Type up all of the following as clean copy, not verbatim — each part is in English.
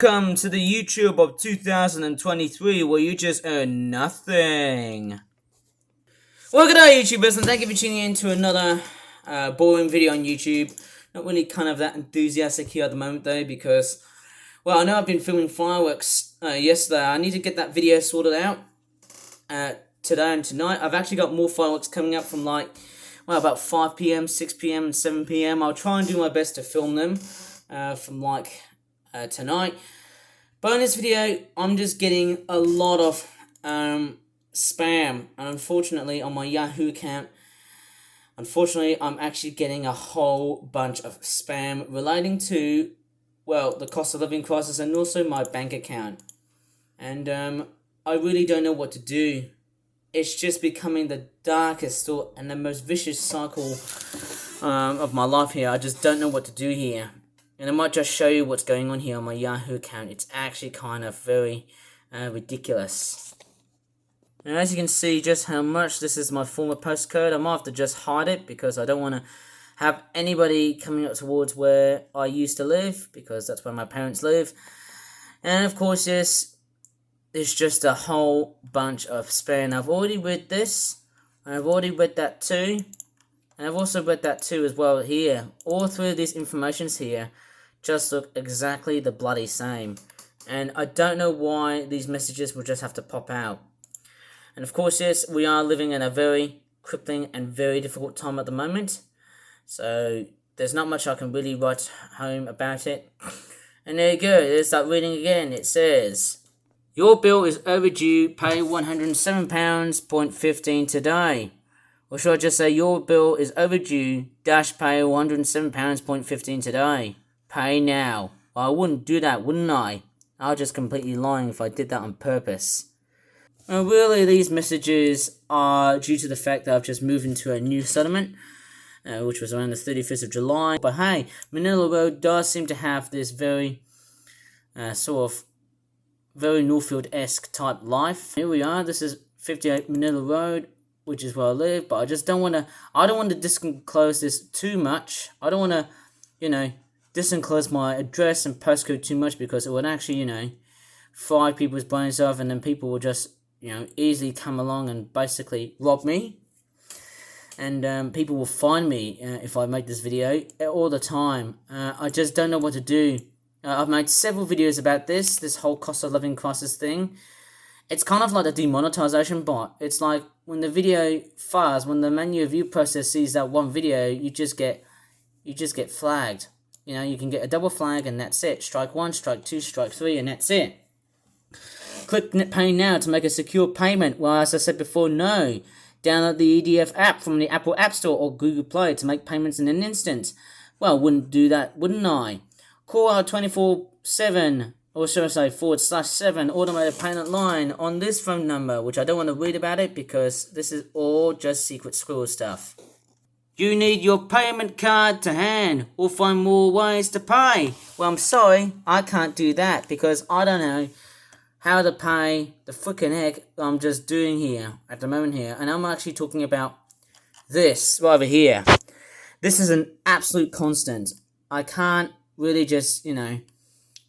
Welcome to the YouTube of 2023 where you just earn nothing. Well, good day YouTubers, and thank you for tuning in to another boring video on YouTube. Not really kind of that enthusiastic here at the moment though, because, well, I know I've been filming fireworks yesterday. I need to get that video sorted out today and tonight. I've actually got more fireworks coming up from about 5 PM, 6 PM, and 7 PM. I'll try and do my best to film them from tonight. But in this video, I'm just getting a lot of spam, and unfortunately on my Yahoo account, I'm actually getting a whole bunch of spam relating to, well, the cost of living crisis and also my bank account. And I really don't know what to do. It's just becoming the darkest thought and the most vicious cycle of my life here. I just don't know what to do here. And I might just show you what's going on here on my Yahoo account. It's actually kind of very ridiculous. And as you can see just how much this is my former postcode, I might have to just hide it because I don't want to have anybody coming up towards where I used to live, because that's where my parents live. And of course, yes, there's just a whole bunch of spam. I've already read this, and I've already read that too. And I've also read that too as well here. All three of these informations here just look exactly the bloody same. And I don't know why these messages will just have to pop out. And of course, yes, we are living in a very crippling and very difficult time at the moment. So there's not much I can really write home about it. And there you go, let's start reading again. It says, your bill is overdue, pay £107.15 today. Or should I just say, your bill is overdue, pay £107.15 today. Pay now. Well, I wouldn't do that, wouldn't I? I was just completely lying if I did that on purpose. Well, really, these messages are due to the fact that I've just moved into a new settlement, which was around the 31st of July. But hey, Manila Road does seem to have this very, very Northfield-esque type life. Here we are, this is 58 Manila Road, which is where I live, but I just don't want to, disclose this too much. I don't want to, disclose my address and postcode too much, because it would actually, fry people's brains off, and then people will just, easily come along and basically rob me. And people will find me if I make this video all the time. I just don't know what to do. I've made several videos about this whole cost of living crisis thing. It's kind of like a demonetization bot. It's like when the video fires, when the menu review process sees that one video, you just get flagged. You can get a double flag and that's it. Strike 1, strike 2, strike 3, and that's it. Click Pay Now to make a secure payment. Well, as I said before, no. Download the EDF app from the Apple App Store or Google Play to make payments in an instant. Well, wouldn't do that, wouldn't I? Call our 24/7, or should I say /7 automated payment line on this phone number, which I don't want to read about it because this is all just secret squirrel stuff. You need your payment card to hand or find more ways to pay. Well, I'm sorry, I can't do that because I don't know how to pay the frickin' heck I'm just doing here at the moment here. And I'm actually talking about this right over here. This is an absolute constant. I can't really just,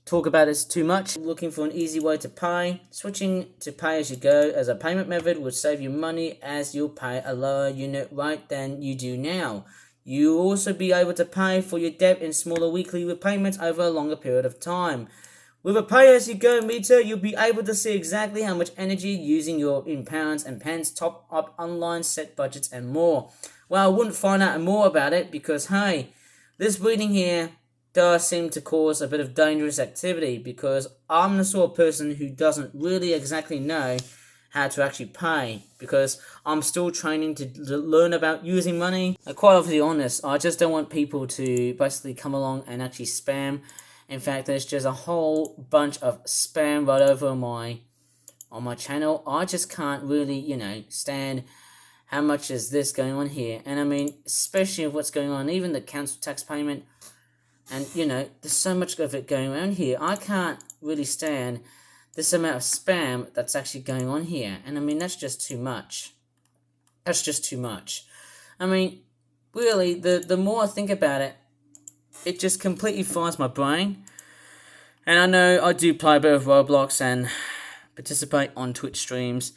talk about this too much. Looking for an easy way to pay. Switching to pay as you go as a payment method will save you money, as you'll pay a lower unit rate than you do now. You'll also be able to pay for your debt in smaller weekly repayments over a longer period of time. With a pay as you go meter, you'll be able to see exactly how much energy you're using in pounds and pence, top up online set budgets and more. Well, I wouldn't find out more about it because, hey, this reading here does seem to cause a bit of dangerous activity, because I'm the sort of person who doesn't really exactly know how to actually pay, because I'm still training to learn about using money. Quite obviously honest, I just don't want people to basically come along and actually spam. In fact, there's just a whole bunch of spam right over on my channel. I just can't really, stand how much is this going on here. And I mean, especially with what's going on, even the council tax payment. And, there's so much of it going around here. I can't really stand this amount of spam that's actually going on here. And, I mean, that's just too much. That's just too much. I mean, really, the more I think about it, it just completely fries my brain. And I know I do play a bit of Roblox and participate on Twitch streams,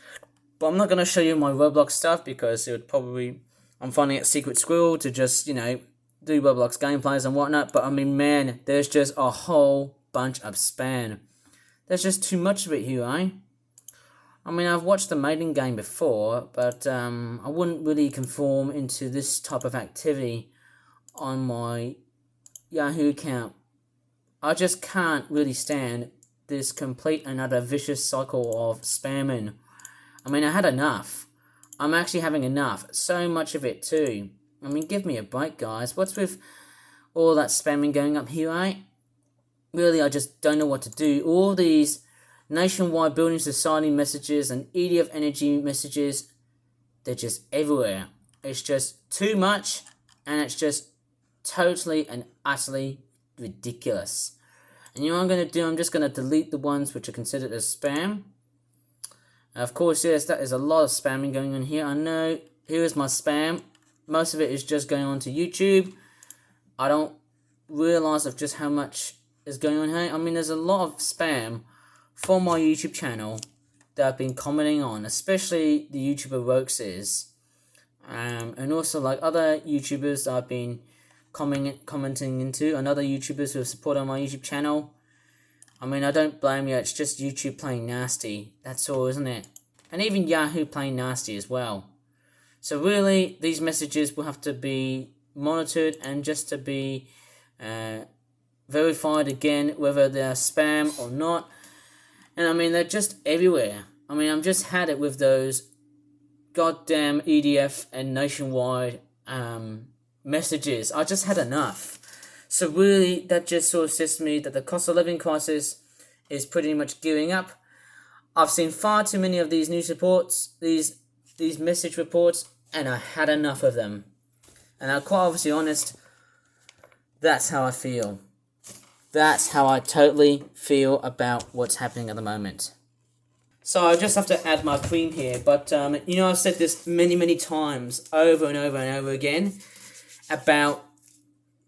but I'm not going to show you my Roblox stuff because it would probably, I'm finding it secret squirrel to just, you know, do Roblox gameplays and whatnot. But I mean, man, there's just a whole bunch of spam. There's just too much of it here, eh? I mean, I've watched the mating game before, but I wouldn't really conform into this type of activity on my Yahoo account. I just can't really stand this complete and utter vicious cycle of spamming. I mean, I had enough. I'm actually having enough. So much of it too. I mean, give me a break, guys. What's with all that spamming going up here, eh? Really, I just don't know what to do. All these nationwide building society messages and EDF energy messages, they're just everywhere. It's just too much, and it's just totally and utterly ridiculous. And you know what I'm going to do? I'm just going to delete the ones which are considered as spam. Of course, yes, that is a lot of spamming going on here. I know. Here is my spam. Most of it is just going on to YouTube. I don't realise of just how much is going on here. I mean, there's a lot of spam from my YouTube channel that I've been commenting on, especially the YouTuber Roxes. And also like other YouTubers that I've been commenting into, and other YouTubers who have supported my YouTube channel. I mean, I don't blame you, it's just YouTube playing nasty. That's all, isn't it? And even Yahoo playing nasty as well. So really, these messages will have to be monitored and just to be verified again, whether they're spam or not. And I mean, they're just everywhere. I mean, I've just had it with those goddamn EDF and nationwide messages. I just had enough. So really, that just sort of says to me that the cost of living crisis is pretty much gearing up. I've seen far too many of these news reports, these message reports, and I had enough of them. And I'm quite obviously honest, that's how I feel. That's how I totally feel about what's happening at the moment. So I just have to add my cream here, but you know, I've said this many times over and over and over again about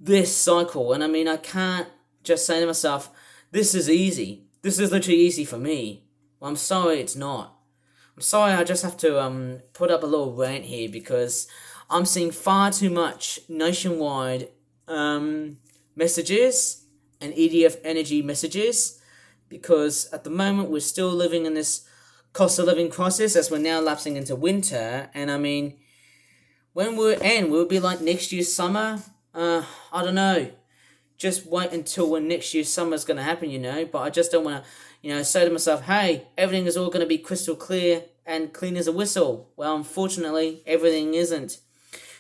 this cycle, and I mean, I can't just say to myself, this is easy. This is literally easy for me. Well, I'm sorry it's not. I'm sorry I just have to put up a little rant here because I'm seeing far too much nationwide messages and EDF energy messages, because at the moment we're still living in this cost of living crisis as we're now lapsing into winter. And I mean, when we'll end, will it be like next year's summer? I don't know. Just wait until when next year's summer is going to happen, you know. But I just don't want to, you know, say to myself, hey, everything is all going to be crystal clear and clean as a whistle. Well, unfortunately, everything isn't.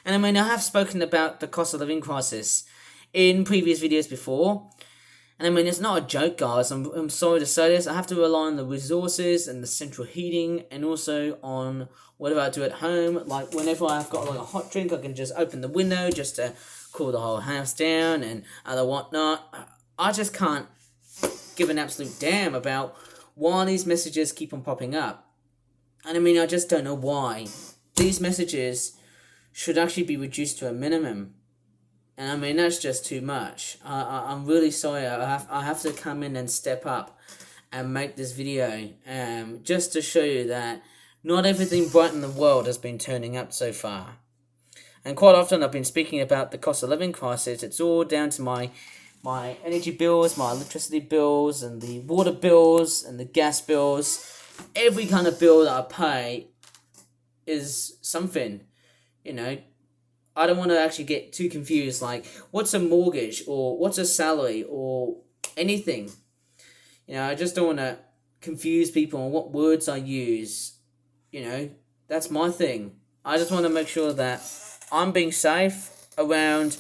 And I mean, I have spoken about the cost of living crisis in previous videos before. And I mean, it's not a joke, guys. I'm sorry to say this. I have to rely on the resources and the central heating, and also on whatever I do at home. Like whenever I've got like a hot drink, I can just open the window just to cool the whole house down and other whatnot. I just can't give an absolute damn about why these messages keep on popping up. And I mean, I just don't know why. These messages should actually be reduced to a minimum. And I mean, that's just too much. I'm really sorry. I have to come in and step up and make this video just to show you that not everything bright in the world has been turning up so far. And quite often I've been speaking about the cost of living crisis. It's all down to my energy bills, my electricity bills, and the water bills, and the gas bills. Every kind of bill that I pay is something, you know. I don't want to actually get too confused, like, what's a mortgage, or what's a salary, or anything. You know, I just don't want to confuse people on what words I use. You know, that's my thing. I just want to make sure that I'm being safe around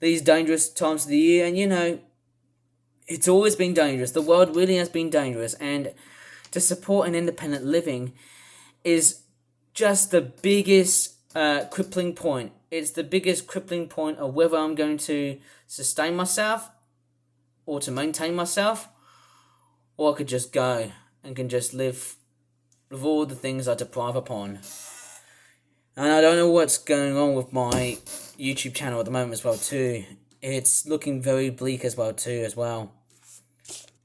these dangerous times of the year. And, you know, it's always been dangerous. The world really has been dangerous. And to support an independent living is just the biggest crippling point. It's the biggest crippling point of whether I'm going to sustain myself or to maintain myself, or I could just go and can just live with all the things I deprive upon. And I don't know what's going on with my YouTube channel at the moment as well too. It's looking very bleak as well too as well.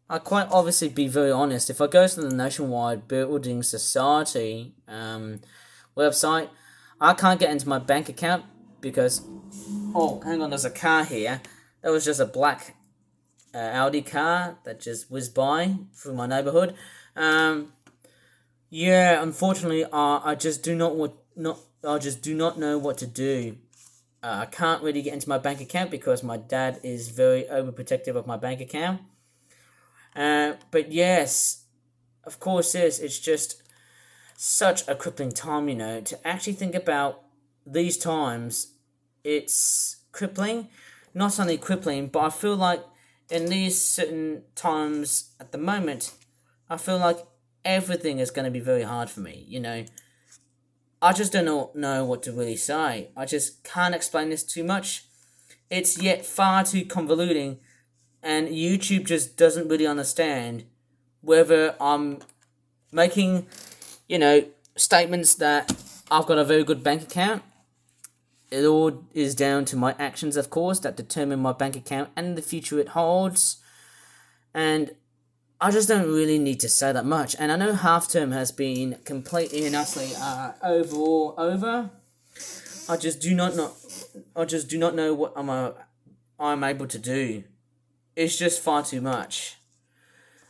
I quite obviously be very honest. If I go to the Nationwide Building Society website, I can't get into my bank account because, oh, hang on, there's a car here. That was just a black Audi car that just whizzed by through my neighborhood. Yeah, unfortunately, I just do not know what to do. I can't really get into my bank account because my dad is very overprotective of my bank account. But yes, of course, yes, it's just such a crippling time, to actually think about these times. It's crippling, not only crippling, but I feel like in these certain times at the moment, I feel like everything is going to be very hard for me, I just don't know what to really say. I just can't explain this too much. It's yet far too convoluting, and YouTube just doesn't really understand whether I'm making, statements that I've got a very good bank account. It all is down to my actions, of course, that determine my bank account and the future it holds. And I just don't really need to say that much. And I know half term has been completely and utterly over. I just do not know what I'm able to do. It's just far too much.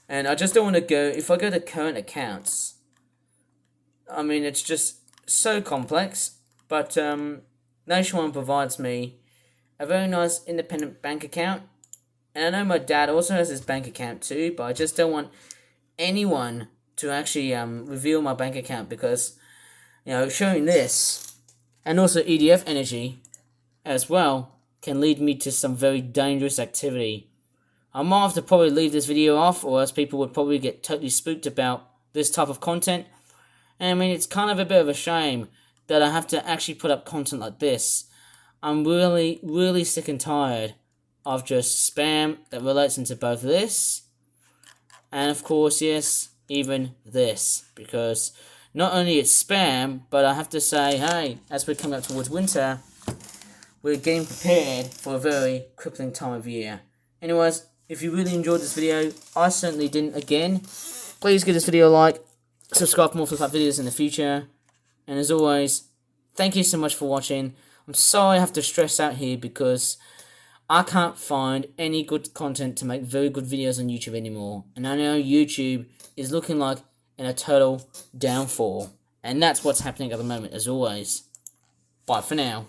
And I just don't want to go. If I go to current accounts, I mean, it's just so complex. But Nationwide provides me a very nice independent bank account. And I know my dad also has his bank account too, but I just don't want anyone to actually reveal my bank account because, showing this and also EDF energy as well can lead me to some very dangerous activity. I might have to probably leave this video off, or else people would probably get totally spooked about this type of content. And I mean, it's kind of a bit of a shame that I have to actually put up content like this. I'm really, really sick and tired of just spam that relates into both this and, of course, yes, even this. Because not only it's spam, but I have to say, hey, as we're coming up towards winter, we're getting prepared for a very crippling time of year. Anyways, if you really enjoyed this video, I certainly didn't again, please give this video a like, subscribe for more flip-up videos in the future, and as always, thank you so much for watching. I'm sorry I have to stress out here because I can't find any good content to make very good videos on YouTube anymore. And I know YouTube is looking like in a total downfall. And that's what's happening at the moment, as always. Bye for now.